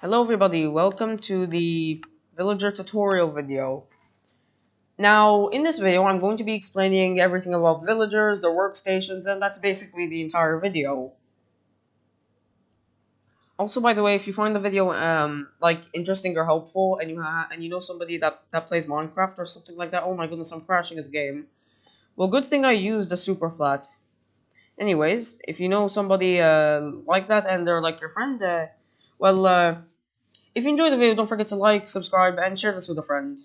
Hello everybody, welcome to the villager tutorial video. Now, in this video, I'm going to be explaining everything about villagers, their workstations, and that's basically the entire video. Also, by the way, if you find the video like interesting or helpful, and you know somebody that plays Minecraft or something like that, oh my goodness, I'm crashing at the game. Well, good thing I used the super flat. Anyways, if you know somebody like that and they're like your friend, well, if you enjoyed the video, don't forget to like, subscribe, and share this with a friend.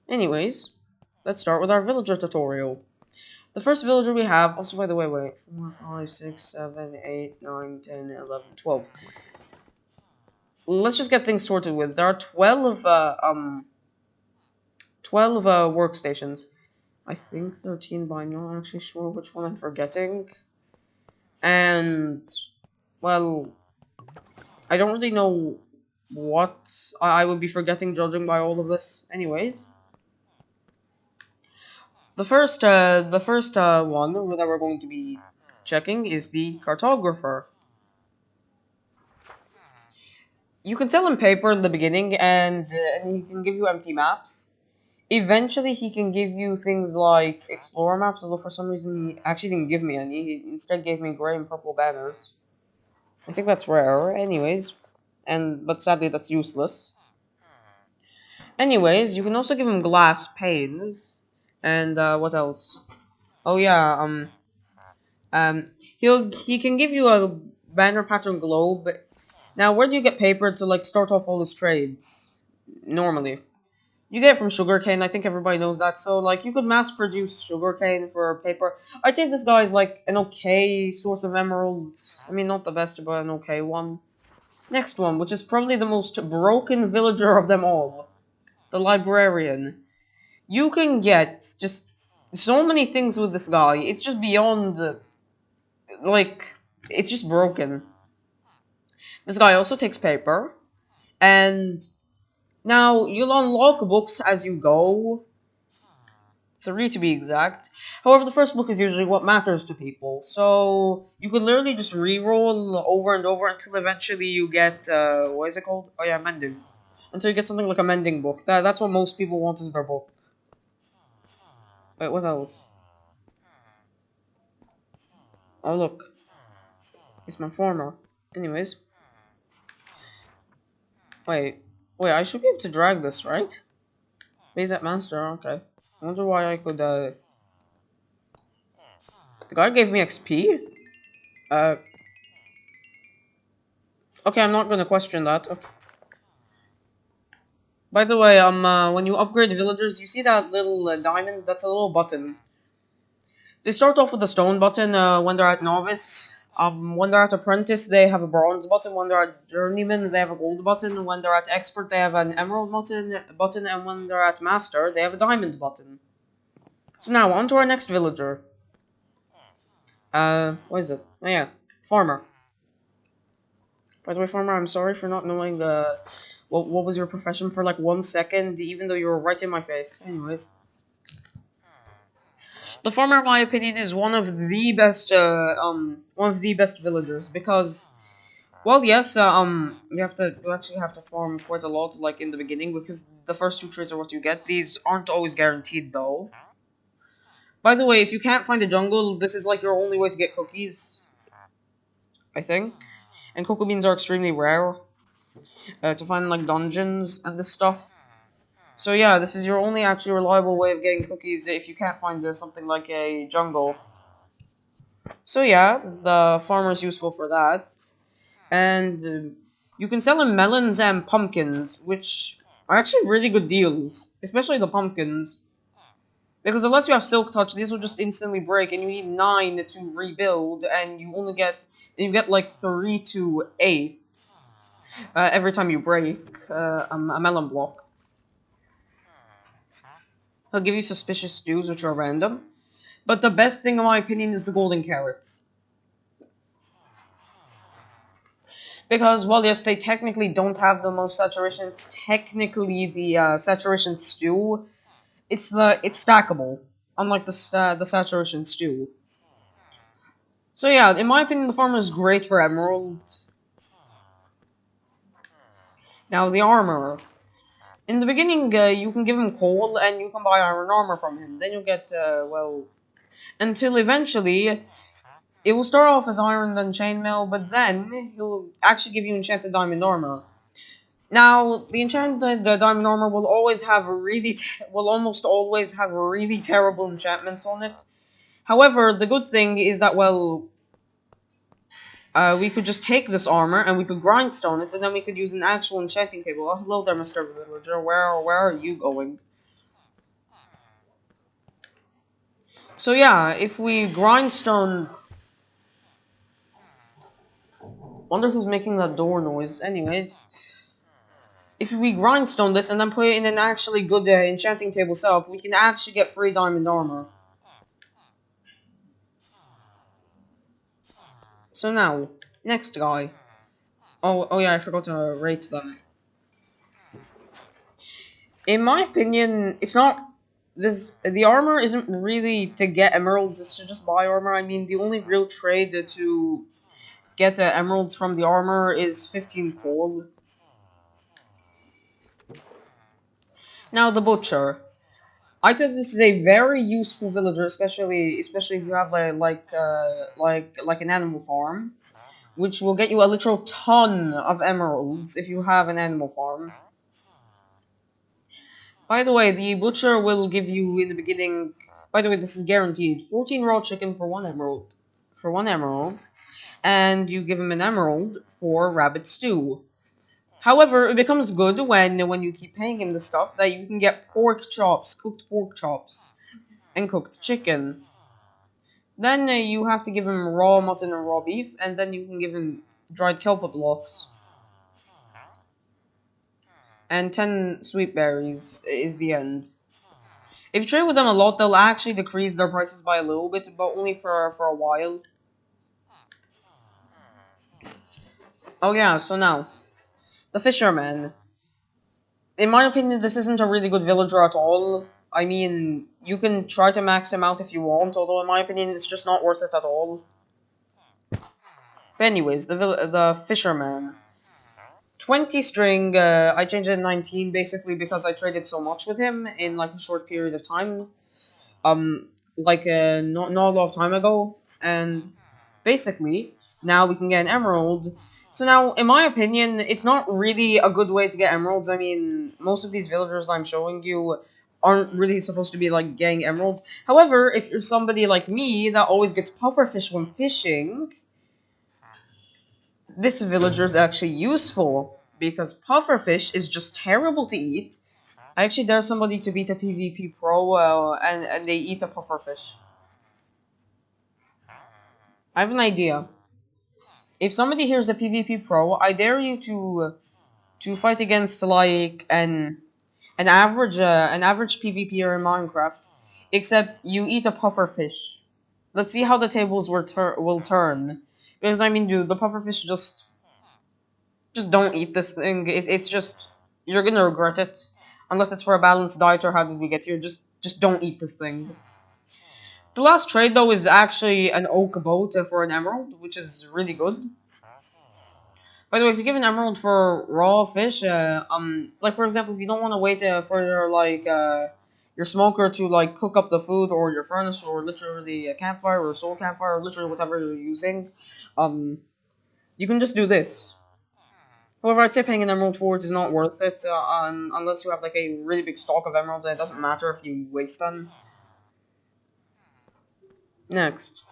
Anyways, let's start with our villager tutorial. The first villager we have, also by the way, wait, 4, 5, 6, 7, 8, 9, 10, 11, 12. Let's just get things sorted with. There are 12 workstations. I think 13, but I'm not actually sure which one I'm forgetting. And, well, I don't really know what I would be forgetting judging by all of this. Anyways. The first one that we're going to be checking is the Cartographer. You can sell him paper in the beginning, and he can give you empty maps. Eventually, he can give you things like explorer maps, although for some reason he actually didn't give me any. He instead gave me gray and purple banners. I think that's rare, anyways, but sadly that's useless. Anyways, you can also give him glass panes, and what else? Oh yeah, he can give you a banner pattern globe. Now, where do you get paper to like start off all his trades? Normally, you get it from sugarcane. I think everybody knows that. So like, you could mass produce sugarcane for paper. I think this guy's like an okay source of emeralds. I mean, not the best, but an okay one. Next one, which is probably the most broken villager of them all, the librarian. You can get just so many things with this guy. It's just beyond like it's just broken. This guy also takes paper, and now you'll unlock books as you go. 3 to be exact. However, the first book is usually what matters to people, so you could literally just re-roll over and over until eventually you get what is it called? Oh yeah, mending. Until you get something like a mending book. That's what most people want as their book. Wait, what else? Oh look, it's my farmer. Anyways, wait, I should be able to drag this, right? Base at master, okay. I wonder why I could, the guy gave me XP? Uh, okay, I'm not gonna question that. Okay. By the way, when you upgrade villagers, you see that little diamond? That's a little button. They start off with a stone button, when they're at novice. When they're at apprentice, they have a bronze button. When they're at journeyman, they have a gold button. When they're at expert, they have an emerald button, and when they're at master, they have a diamond button. So now, on to our next villager. What is it? Oh yeah, farmer. By the way, farmer, I'm sorry for not knowing, what was your profession for like 1 second, even though you were right in my face. Anyways. The farmer, in my opinion, is one of the best villagers, because, well, yes, you actually have to farm quite a lot, like, in the beginning, because the first 2 trades are what you get. These aren't always guaranteed, though. By the way, if you can't find a jungle, this is, like, your only way to get cookies, I think. And cocoa beans are extremely rare. To find like dungeons and this stuff. So yeah, this is your only actually reliable way of getting cookies if you can't find something like a jungle. So yeah, the farmer's useful for that. And you can sell him melons and pumpkins, which are actually really good deals. Especially the pumpkins. Because unless you have Silk Touch, these will just instantly break, and you need 9 to rebuild, and you get like 3 to 8 every time you break a melon block. He'll give you suspicious stews, which are random. But the best thing, in my opinion, is the golden carrots. Because, well, yes, they technically don't have the most saturation. It's technically the saturation stew. It's stackable, unlike the saturation stew. So yeah, in my opinion, the farmer is great for emeralds. Now the armor. In the beginning, you can give him coal and you can buy iron armor from him. Then you'll get, well, until eventually it will start off as iron then chainmail, but then he'll actually give you enchanted diamond armor. Now, the enchanted diamond armor will always have will almost always have really terrible enchantments on it. However, the good thing is that, well, we could just take this armor and we could grindstone it, and then we could use an actual enchanting table. Oh, hello there, Mr. Villager. Where are you going? So yeah, if we grindstone... Wonder who's making that door noise. Anyways, if we grindstone this and then put it in an actually good enchanting table setup, we can actually get free diamond armor. So now, next guy. Oh yeah, I forgot to rate them. In my opinion, it's not... The armor isn't really to get emeralds, it's to just buy armor. I mean, the only real trade to get emeralds from the armor is 15 coal. Now, the butcher. I think this is a very useful villager, especially if you have like an animal farm, which will get you a literal ton of emeralds if you have an animal farm. By the way, the butcher will give you in the beginning. By the way, this is guaranteed: 14 raw chicken for 1 emerald. For 1 emerald, and you give him an emerald for rabbit stew. However, it becomes good when you keep paying him the stuff that you can get cooked pork chops, and cooked chicken. Then you have to give him raw mutton and raw beef, and then you can give him dried kelp blocks. And 10 sweet berries is the end. If you trade with them a lot, they'll actually decrease their prices by a little bit, but only for a while. Oh yeah, so now, the fisherman. In my opinion, this isn't a really good villager at all. I mean, you can try to max him out if you want, although in my opinion, it's just not worth it at all. But anyways, the fisherman. 20 string, I changed it to 19 basically because I traded so much with him in like a short period of time. Not a lot of time ago. And basically, now we can get an emerald. So now, in my opinion, it's not really a good way to get emeralds. I mean, most of these villagers that I'm showing you aren't really supposed to be like getting emeralds. However, if you're somebody like me that always gets pufferfish when fishing, this villager is actually useful because pufferfish is just terrible to eat. I actually dare somebody to beat a PvP pro and they eat a pufferfish. I have an idea. If somebody here's a PvP pro, I dare you to fight against like an average PvPer in Minecraft, except you eat a pufferfish. Let's see how the tables will turn. Because I mean, dude, the pufferfish just don't eat this thing. It's just you're gonna regret it, unless it's for a balanced diet or how did we get here. Just don't eat this thing. The last trade though is actually an oak boat for an emerald, which is really good. By the way, if you give an emerald for raw fish, like for example, if you don't want to wait for your smoker to like cook up the food, or your furnace, or literally a campfire or a soul campfire, or literally whatever you're using, um, you can just do this. However, I'd say paying an emerald for it is not worth it, unless you have like a really big stock of emeralds, and it doesn't matter if you waste them. Next.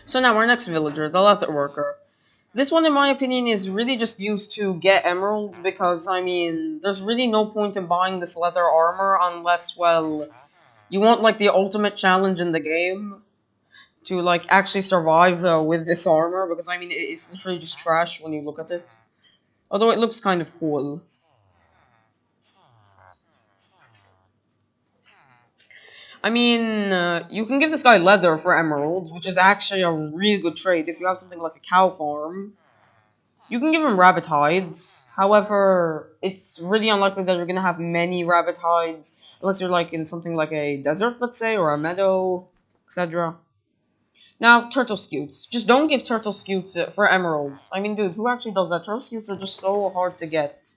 So now our next villager, the leather worker. This one, in my opinion, is really just used to get emeralds because, I mean, there's really no point in buying this leather armor unless, well, you want, like, the ultimate challenge in the game to, like, actually survive with this armor because, I mean, it's literally just trash when you look at it. Although it looks kind of cool. I mean, you can give this guy leather for emeralds, which is actually a really good trade if you have something like a cow farm. You can give him rabbit hides. However, it's really unlikely that you're gonna have many rabbit hides unless you're like in something like a desert, let's say, or a meadow, etc. Now, turtle scutes. Just don't give turtle scutes for emeralds. I mean, dude, who actually does that? Turtle scutes are just so hard to get.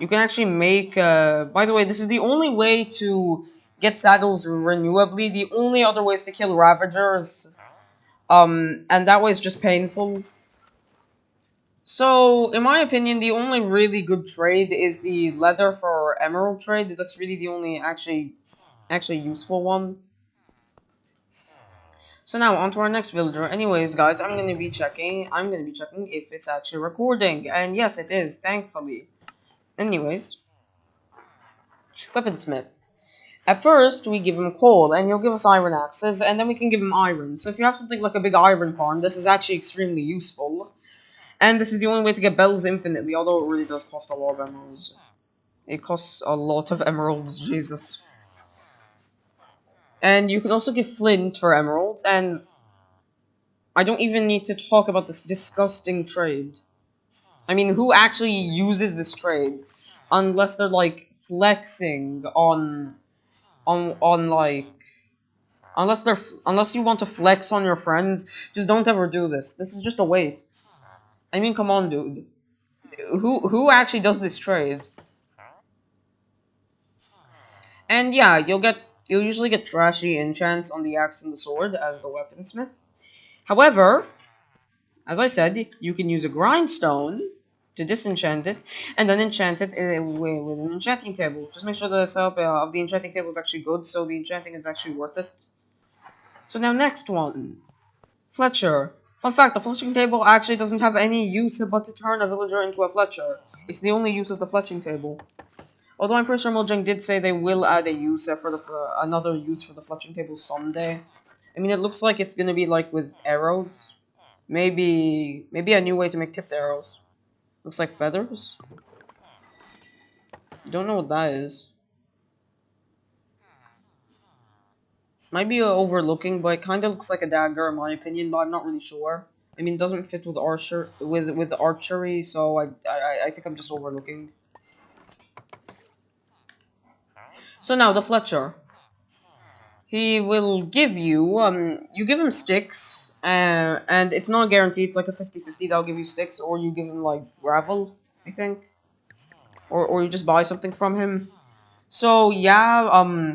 You can actually make, by the way, this is the only way to get saddles renewably. The only other way is to kill Ravagers. And that way is just painful. So, in my opinion, the only really good trade is the leather for emerald trade. That's really the only actually useful one. So now, on to our next villager. Anyways, guys, I'm gonna be checking if it's actually recording. And yes, it is, thankfully. Anyways, Weaponsmith. At first, we give him coal, and he'll give us iron axes, and then we can give him iron. So if you have something like a big iron farm, this is actually extremely useful. And this is the only way to get bells infinitely, although it really does cost a lot of emeralds. It costs a lot of emeralds, Jesus. And you can also give flint for emeralds, and I don't even need to talk about this disgusting trade. I mean, who actually uses this trade? Unless they're, like, flexing on like... Unless you want to flex on your friends, just don't ever do this. This is just a waste. I mean, come on, dude. Who actually does this trade? And yeah, you'll usually get trashy enchants on the axe and the sword as the weaponsmith. However, as I said, you can use a grindstone to disenchant it, and then enchant it with an enchanting table. Just make sure the setup of the enchanting table is actually good, so the enchanting is actually worth it. So now next one. Fletcher. Fun fact, the fletching table actually doesn't have any use but to turn a villager into a Fletcher. It's the only use of the fletching table. Although I'm pretty sure Mojang did say they will add a use for another use for the fletching table someday. I mean, it looks like it's gonna be like with arrows. Maybe a new way to make tipped arrows. Looks like feathers. Don't know what that is. Might be overlooking, but it kind of looks like a dagger in my opinion. But I'm not really sure. I mean, it doesn't fit with archery, so I think I'm just overlooking. So now the Fletcher. He will give you, you give him sticks, and it's not guaranteed, it's like a 50-50, that'll give you sticks, or you give him, like, gravel, I think. Or you just buy something from him. So, yeah,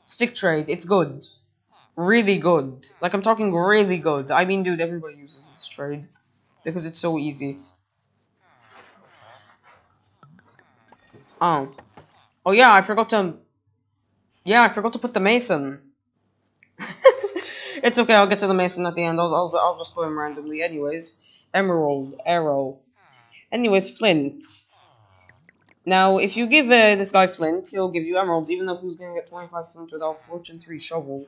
stick trade, it's good. Really good. Like, I'm talking really good. I mean, dude, everybody uses this trade. Because it's so easy. Oh. Oh, yeah, I forgot to... Yeah, I forgot to put the mason. It's okay, I'll get to the mason at the end. I'll just put him randomly. Anyways, emerald, arrow. Anyways, flint. Now, if you give this guy flint, he'll give you emeralds, even though who's gonna get 25 flint without fortune 3 shovel?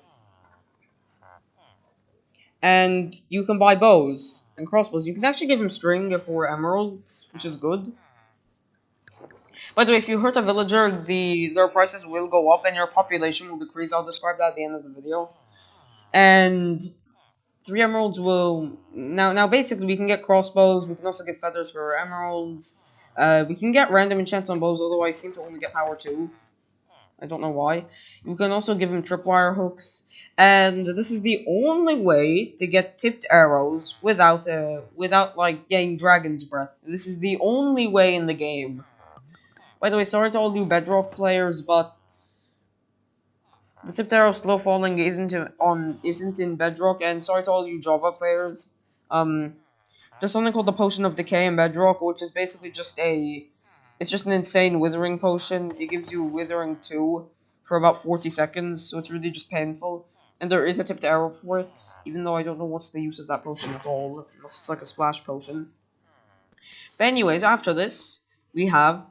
And you can buy bows and crossbows. You can actually give him string for emeralds, which is good. By the way, if you hurt a villager, their prices will go up and your population will decrease. I'll describe that at the end of the video. And 3 emeralds will... Now basically, we can get crossbows. We can also get feathers for emeralds. We can get random enchants on bows, although I seem to only get power 2. I don't know why. You can also give him tripwire hooks. And this is the only way to get tipped arrows without like, getting dragon's breath. This is the only way in the game. By the way, sorry to all you Bedrock players, but... the tipped arrow slow falling isn't in Bedrock, and sorry to all you Java players. There's something called the Potion of Decay in Bedrock, which is basically just it's just an insane withering potion. It gives you withering 2 for about 40 seconds, so it's really just painful. And there is a tipped arrow for it, even though I don't know what's the use of that potion at all, unless it's like a splash potion. But anyways, after this, we have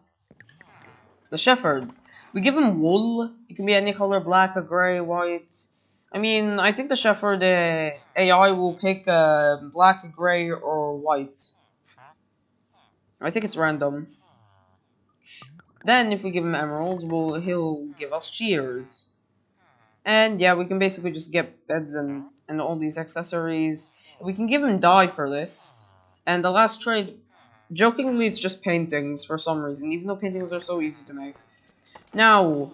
the shepherd. We give him wool. It can be any color, black, or gray, white. I mean, I think the shepherd AI will pick black, gray, or white. I think it's random. Then, if we give him emeralds, he'll give us shears. And yeah, we can basically just get beds and all these accessories. We can give him dye for this. And the last trade, jokingly, it's just paintings for some reason, even though paintings are so easy to make. Now,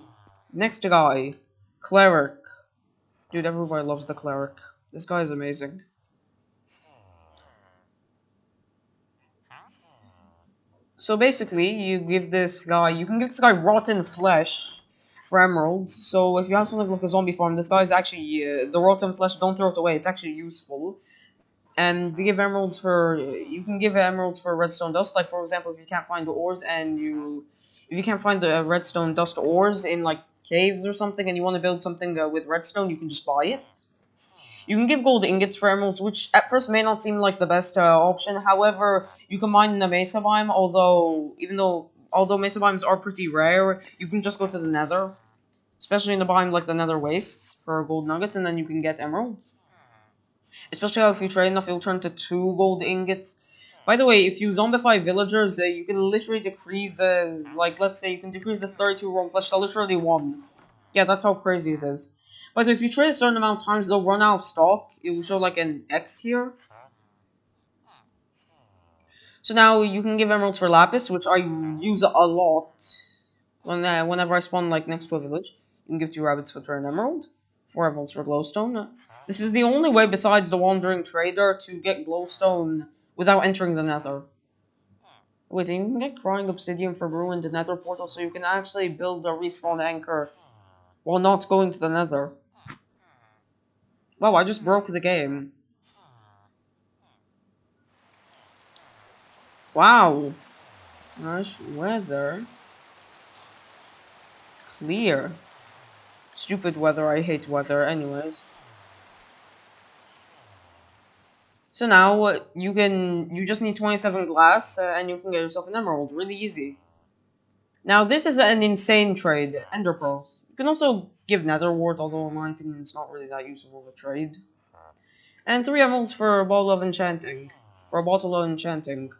next guy. Cleric. Dude, everybody loves the cleric. This guy is amazing. So basically, you can give this guy rotten flesh for emeralds. So if you have something like a zombie farm, this guy is actually, the rotten flesh, don't throw it away, it's actually useful. And to give emeralds for, you can give emeralds for redstone dust, like for example, if you can't find the ores if you can't find the redstone dust ores in like caves or something and you want to build something with redstone, you can just buy it. You can give gold ingots for emeralds, which at first may not seem like the best option. However, you can mine in the mesa biome. Although mesa biomes are pretty rare, you can just go to the Nether, especially in the biome like the Nether wastes for gold nuggets, and then you can get emeralds. Especially if you trade enough, it'll turn to 2 gold ingots. By the way, if you zombify villagers, you can literally decrease, like let's say you can decrease this 32 raw flesh to literally 1. Yeah, that's how crazy it is. But if you trade a certain amount of times, they'll run out of stock. It will show like an X here. So now you can give emeralds for lapis, which I use a lot. Whenever I spawn like next to a village, you can give 2 rabbits for an emerald, 4 emeralds for glowstone. This is the only way besides the wandering trader to get glowstone without entering the nether. Wait, and you can get crying obsidian for ruined nether portal, so you can actually build a respawn anchor while not going to the nether. Wow, I just broke the game. Wow. Nice weather. Clear. Stupid weather, I hate weather anyways. So now, you just need 27 glass, and you can get yourself an emerald. Really easy. Now, this is an insane trade, ender pearls. You can also give nether wart, although in my opinion it's not really that useful of a trade. And 3 emeralds for a bottle of enchanting. For a bottle of enchanting.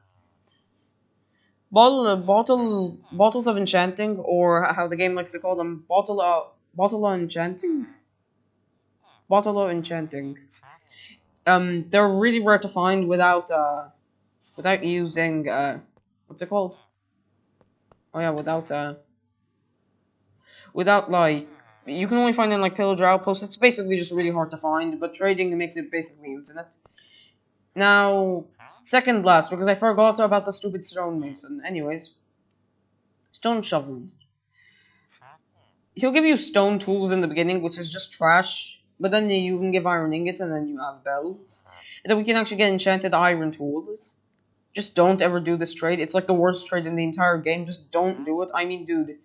Bottles of enchanting, or how the game likes to call them, bottle of enchanting? Bottle of enchanting. They're really rare to find without using, what's it called? Oh yeah, without like, you can only find them like pillager outposts. It's basically just really hard to find, but trading makes it basically infinite. Now, second last, because I forgot about the stupid stonemason. Anyways, stone shovel. He'll give you stone tools in the beginning, which is just trash. But then you can give iron ingots, and then you have bells. And then we can actually get enchanted iron tools. Just don't ever do this trade. It's like the worst trade in the entire game. Just don't do it. I mean, dude,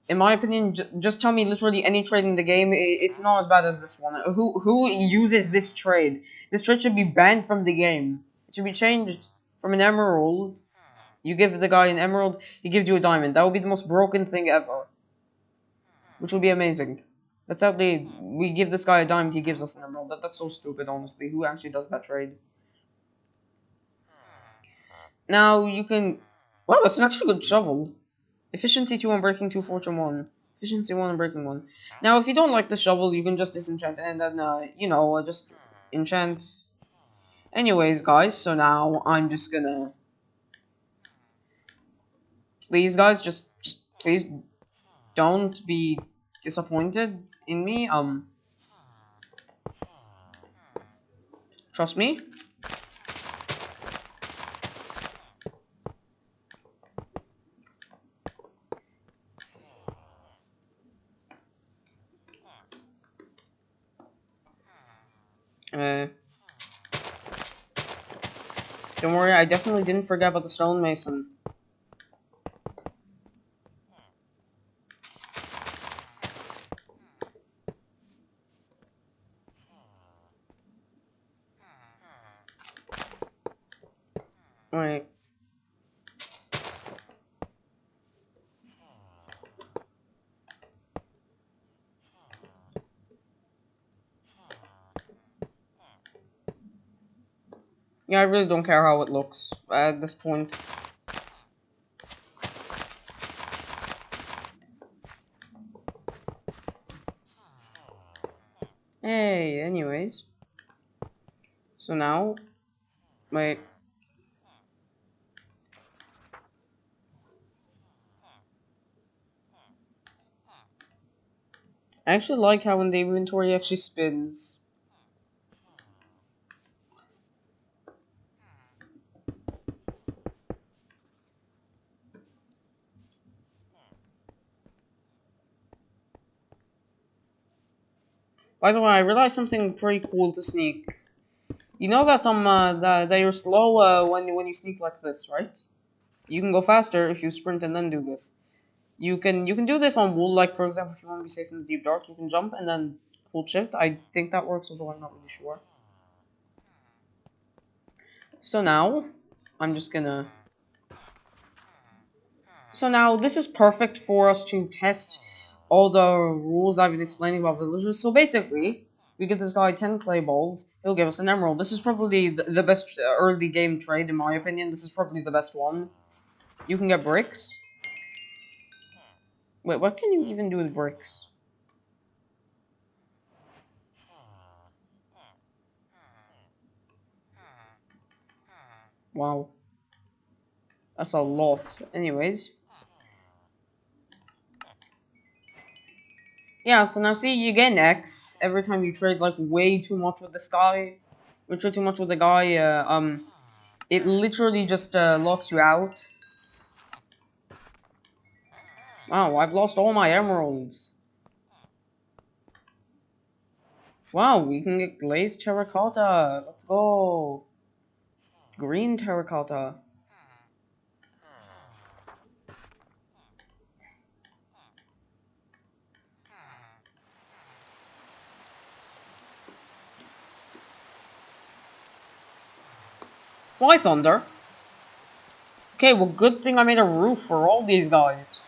in my opinion, just tell me literally any trade in the game. It's not as bad as this one. Who uses this trade? This trade should be banned from the game. It should be changed from an emerald. You give the guy an emerald, he gives you a diamond. That would be the most broken thing ever. Which would be amazing. But sadly, we give this guy a diamond, he gives us an emerald. That's so stupid, honestly. Who actually does that trade? Now, you can... Wow, that's an actually good shovel. Efficiency 2 on breaking 2, fortune 1. Efficiency 1 on breaking 1. Now, if you don't like the shovel, you can just disenchant and then, just enchant. Anyways, guys, so now I'm just gonna... Please, guys, just please don't be disappointed in me. Trust me. Don't worry, I definitely didn't forget about the stonemason. Alright. Yeah, I really don't care how it looks at this point. Hey, anyways. So now, wait. I actually like how when the inventory actually spins. By the way, I realized something pretty cool to sneak. You know that that you're slow when you sneak like this, right? You can go faster if you sprint and then do this. You can do this on wool, like for example, if you want to be safe in the deep dark, you can jump and then hold shift. I think that works, although I'm not really sure. So now, I'm just gonna. So now this is perfect for us to test all the rules I've been explaining about villagers. So basically, we get this guy 10 clay balls. He'll give us an emerald. This is probably the best early game trade, in my opinion. This is probably the best one. You can get bricks. Wait, what can you even do with bricks? Wow. That's a lot. Anyways. Yeah, so now see, you get an X every time you trade, like, way too much with this guy. You trade too much with the guy, it literally just, locks you out. Wow, I've lost all my emeralds. Wow, we can get glazed terracotta. Let's go. Green terracotta. Why thunder? Okay, well, good thing I made a roof for all these guys.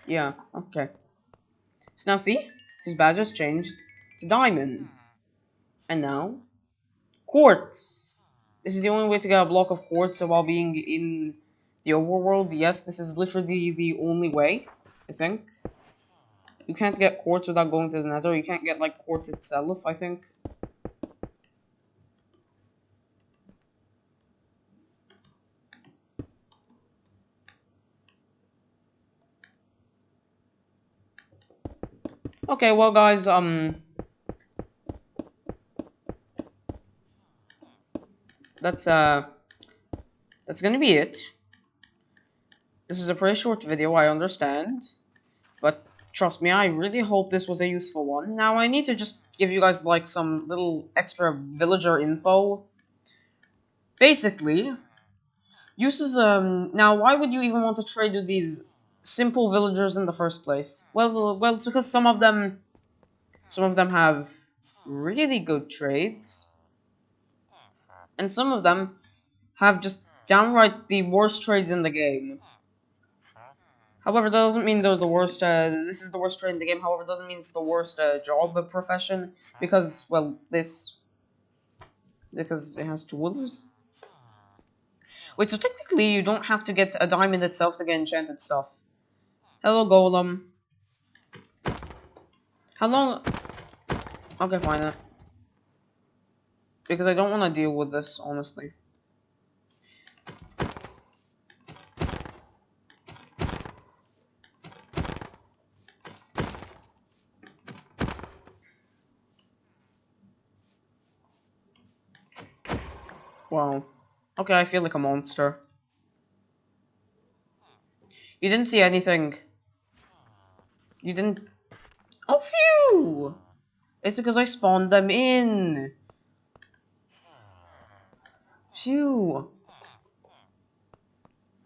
Yeah, okay. So now see, his badge has changed to diamond. And now, quartz. This is the only way to get a block of quartz while being in the overworld. Yes, this is literally the only way, I think. You can't get quartz without going to the nether. You can't get, like, quartz itself, I think. Okay, well, guys, that's, that's gonna be it. This is a pretty short video, I understand. But trust me, I really hope this was a useful one. Now, I need to just give you guys, like, some little extra villager info. Basically, uses, now, why would you even want to trade with these simple villagers in the first place? Well, it's because some of them have really good trades, and some of them have just downright the worst trades in the game. However, that doesn't mean they're the worst, this is the worst trade in the game. However, it doesn't mean it's the worst, job profession, because, well, because it has tools. Wait, so technically you don't have to get a diamond itself to get enchanted stuff. Hello, Golem. How long? Okay, fine then. Because I don't want to deal with this, honestly. Wow. Okay, I feel like a monster. You didn't see anything. You didn't... Oh, phew! It's because I spawned them in. Phew.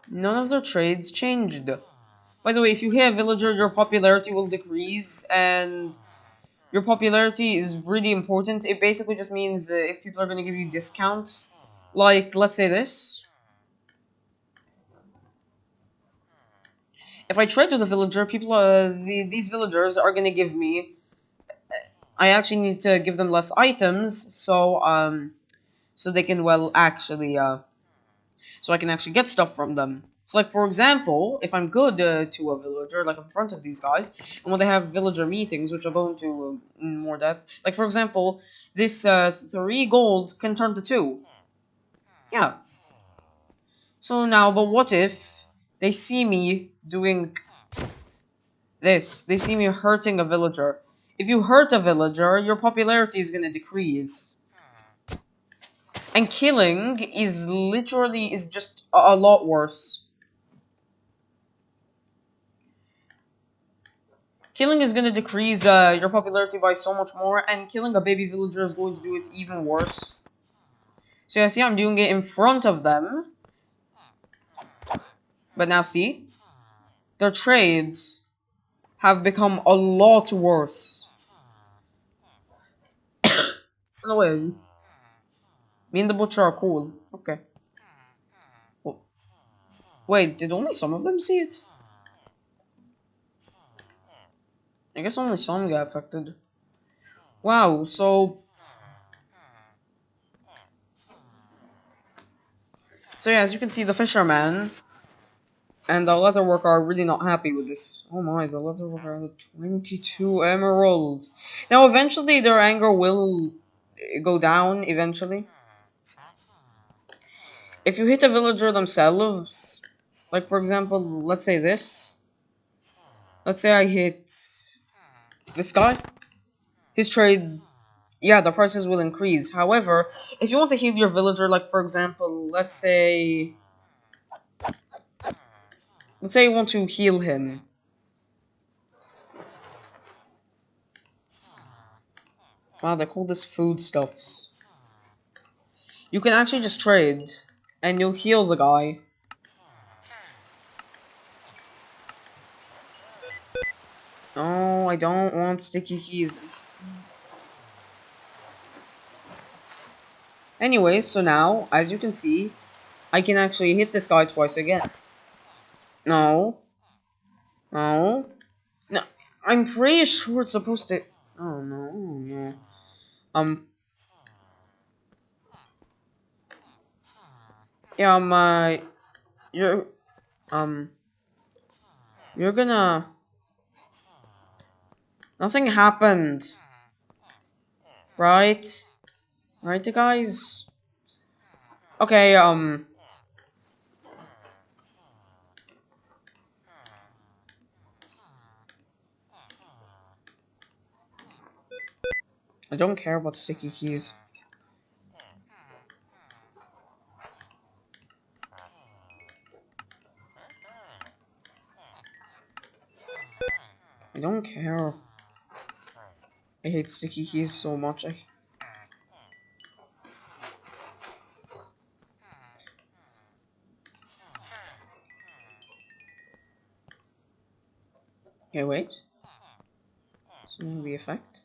None of their trades changed. By the way, if you hit a villager, your popularity will decrease, and your popularity is really important. It basically just means if people are going to give you discounts, like, let's say this. If I trade with a villager, these villagers are going to give me... I actually need to give them less items, so they can, well, actually, so I can actually get stuff from them. So, like, for example, if I'm good to a villager, like in front of these guys, and when they have villager meetings, which I'll go into in more depth, like, for example, this 3 gold can turn to 2. Yeah. So now, but what if they see me doing this? They see me hurting a villager. If you hurt a villager, your popularity is gonna decrease. And killing is literally is just a lot worse. Killing is going to decrease your popularity by so much more, and killing a baby villager is going to do it even worse. So yeah, see, I'm doing it in front of them. But now see, their trades have become a lot worse. No way. Me and the butcher are cool. Okay. Well, wait, did only some of them see it? I guess only some got affected. Wow, so... So yeah, as you can see, the fisherman and the leatherworker are really not happy with this. Oh my, the leatherworker had 22 emeralds. Now, eventually, their anger will go down, eventually. If you hit a villager themselves, like, for example, let's say this. Let's say I hit this guy. His trades, yeah, the prices will increase. However, if you want to heal your villager, like, for example, let's say... Let's say you want to heal him. Wow, they call this foodstuffs. You can actually just trade, and you'll heal the guy. Oh, I don't want sticky keys. Anyways, so now, as you can see, I can actually hit this guy twice again. No. No. No. I'm pretty sure it's supposed to... Oh, no. Oh, no. Um... Yeah, You're... Um... You're gonna... Nothing happened. Right? Right, guys? Okay, I don't care about sticky keys. I don't care. I hate sticky keys so much. Okay, wait. So now the effect.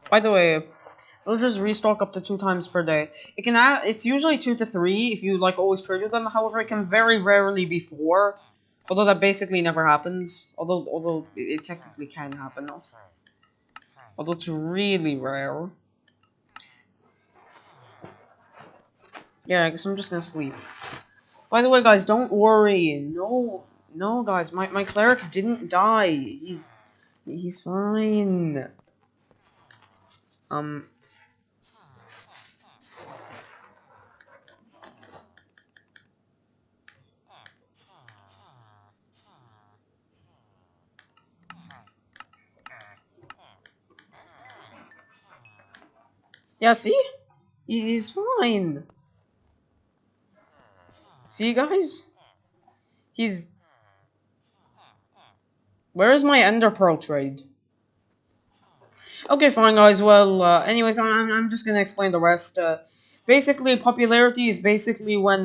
By the way, it'll just restock up to 2 times per day. It can add, it's usually 2 to 3 if you like always trade with them. However, it can very rarely be 4, although that basically never happens. Although it technically can happen, not. Although it's really rare. Yeah, I guess I'm just gonna sleep. By the way, guys, don't worry. No, guys, my cleric didn't die. He's fine. Um. Yeah, see? He's fine. See, guys? He's... Where is my Ender Pearl trade? Okay, fine, guys. Well, anyways, I'm just gonna explain the rest. Basically, popularity is basically when,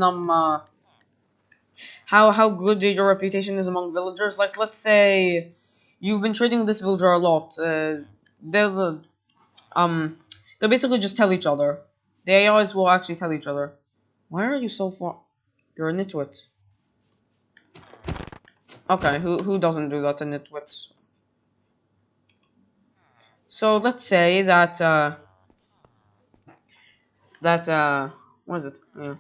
how good your reputation is among villagers. Like, let's say You've been trading with this villager a lot. They'll they'll basically just tell each other. The AIs will actually tell each other. Why are you so far? You're a nitwit. Okay, who doesn't do that to nitwits? So let's say that what is it? Yeah.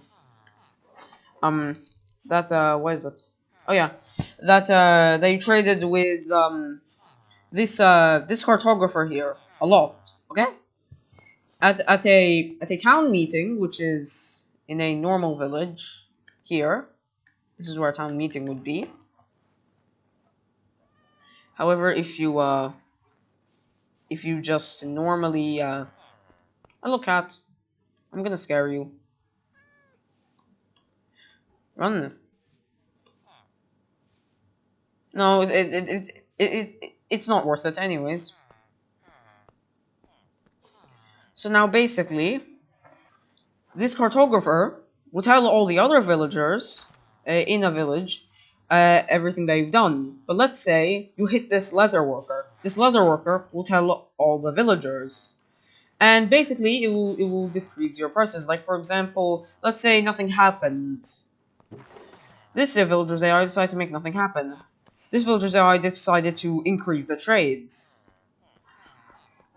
Um that what is it? Oh yeah. That you traded with this cartographer here a lot. Okay? At a town meeting, which is in a normal village here. This is where a town meeting would be. However, if you just normally hello cat, I'm gonna scare you. Run. No, it's not worth it anyways. So now basically, this cartographer will tell all the other villagers in a village everything that you've done. But let's say you hit this leather worker. This leather worker will tell all the villagers. And basically, it will decrease your prices. Like, for example, let's say nothing happened. This villager's AI decided to make nothing happen. This villager's AI decided to increase the trades.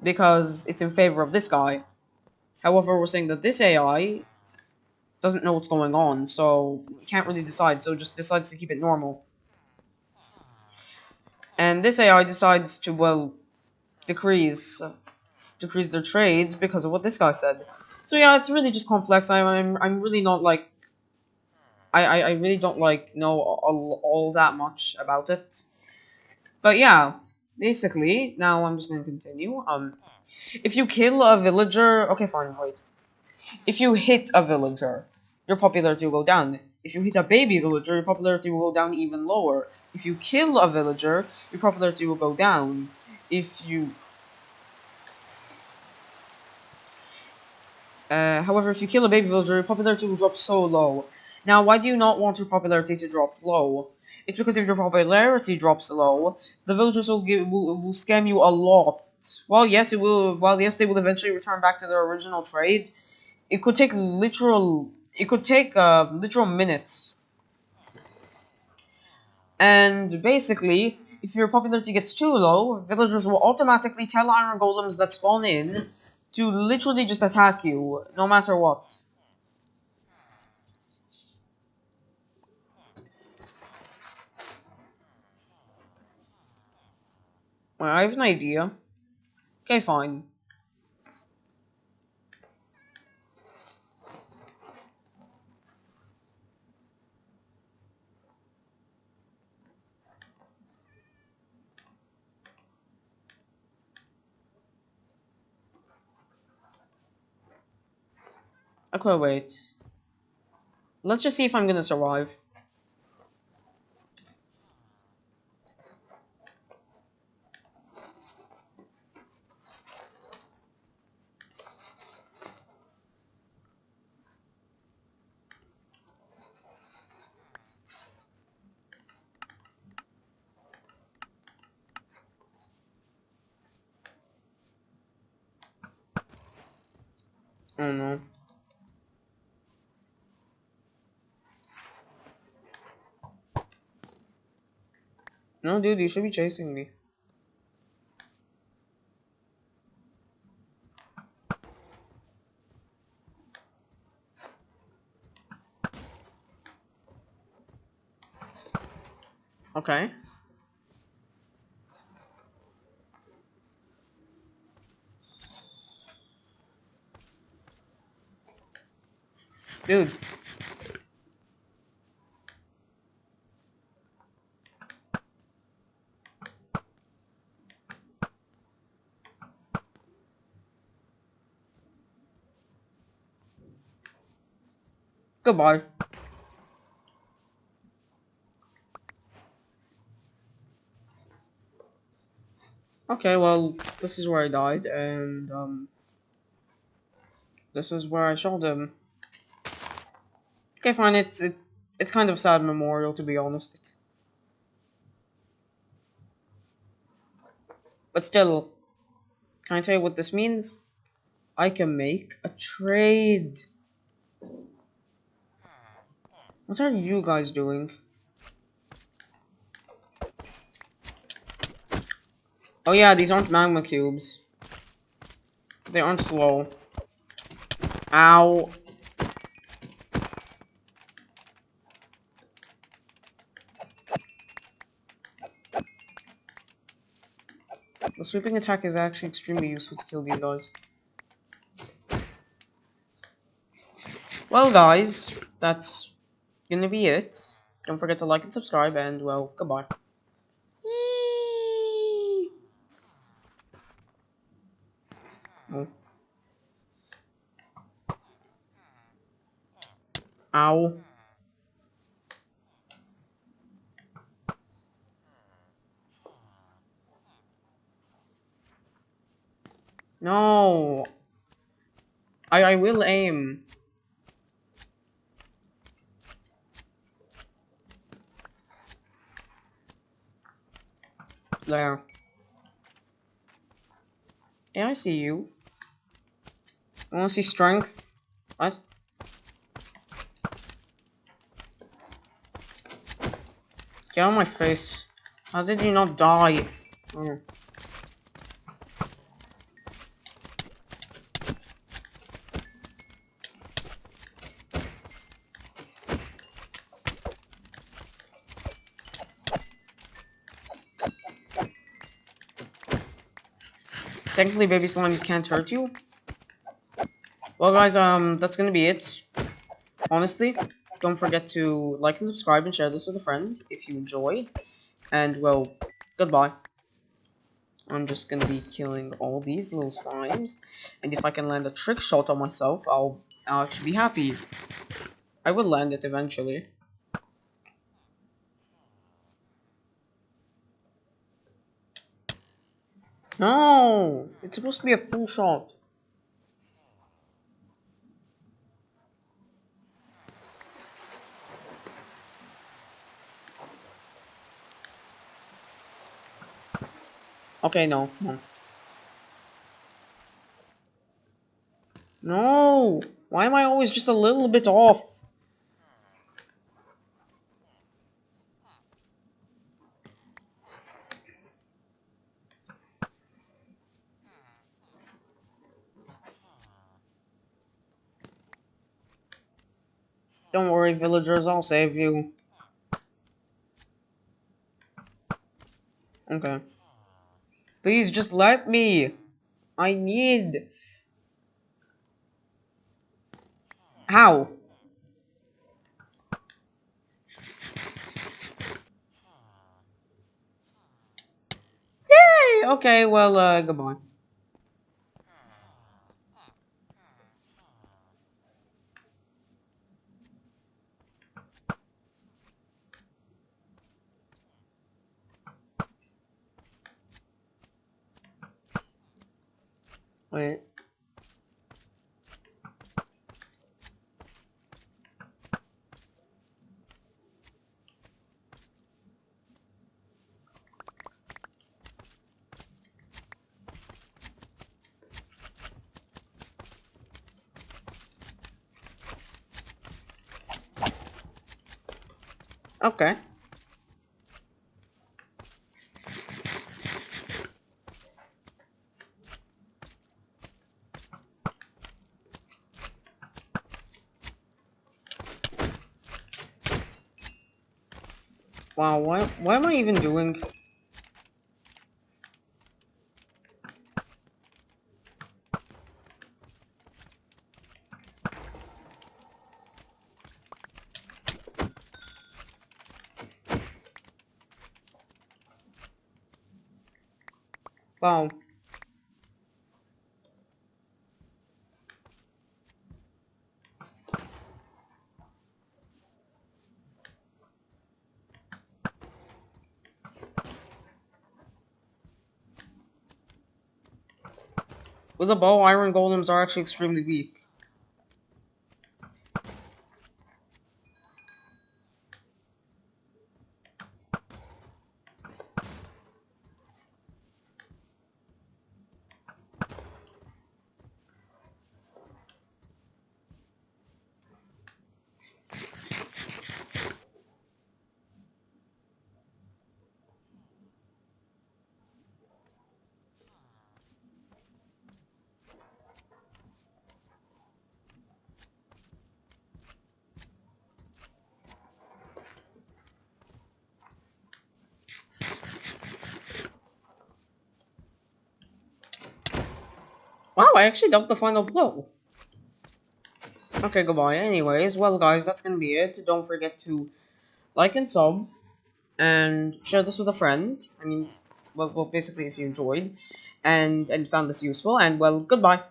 Because it's in favor of this guy. However, we're saying that this AI doesn't know what's going on, so it can't really decide, so just decides to keep it normal. And this AI decides to, well, decrease their trades because of what this guy said. So yeah, it's really just complex. I'm really not like I really don't like know all that much about it. But yeah, basically, now I'm just gonna continue. If you kill a villager, okay, fine, wait. If you hit a villager, your popularity will go down. If you hit a baby villager, your popularity will go down even lower. If you kill a villager, your popularity will go down. If you however, if you kill a baby villager, your popularity will drop so low. Now, why do you not want your popularity to drop low? It's because if your popularity drops low, the villagers will scam you a lot. Well, yes, it will. Well, yes, they will eventually return back to their original trade. It could take literal. It could take literal minutes. And basically, if your popularity gets too low, villagers will automatically tell iron golems that spawn in to literally just attack you, no matter what. Well, I have an idea. Okay, fine. Okay, wait. Let's just see if I'm gonna survive. Oh no. No, dude, you should be chasing me. Okay. Dude. Goodbye. Okay, well, this is where I died, and, this is where I shot him. Okay, fine, it's kind of a sad memorial, to be honest. But still, can I tell you what this means? I can make a trade. What are you guys doing? Oh yeah, these aren't magma cubes. They aren't slow. Ow. The sweeping attack is actually extremely useful to kill these guys. Well, guys, that's gonna be it. Don't forget to like and subscribe, and, well, goodbye. Yee! Oh. Ow. No. I will aim. There. Yeah, I see you. I wanna see strength. What? Get out of my face. How did you not die? Oh. Thankfully, baby slimes can't hurt you. Well, guys, that's gonna be it. Honestly, don't forget to like and subscribe and share this with a friend if you enjoyed. And, well, goodbye. I'm just gonna be killing all these little slimes. And if I can land a trick shot on myself, I'll actually be happy. I will land it eventually. No! It's supposed to be a full shot. Okay, no. No! Why am I always just a little bit off? Don't worry, villagers, I'll save you. Okay. Please, just let me. I need... How? Yay! Okay, well, goodbye. Wait. Okay. Wow, what am I even doing? Wow. With a bow, iron golems are actually extremely weak. Wow, I actually dealt the final blow. Okay, goodbye. Anyways, well, guys, that's gonna be it. Don't forget to like and sub, and share this with a friend. I mean, well, basically, if you enjoyed and found this useful. And well, goodbye.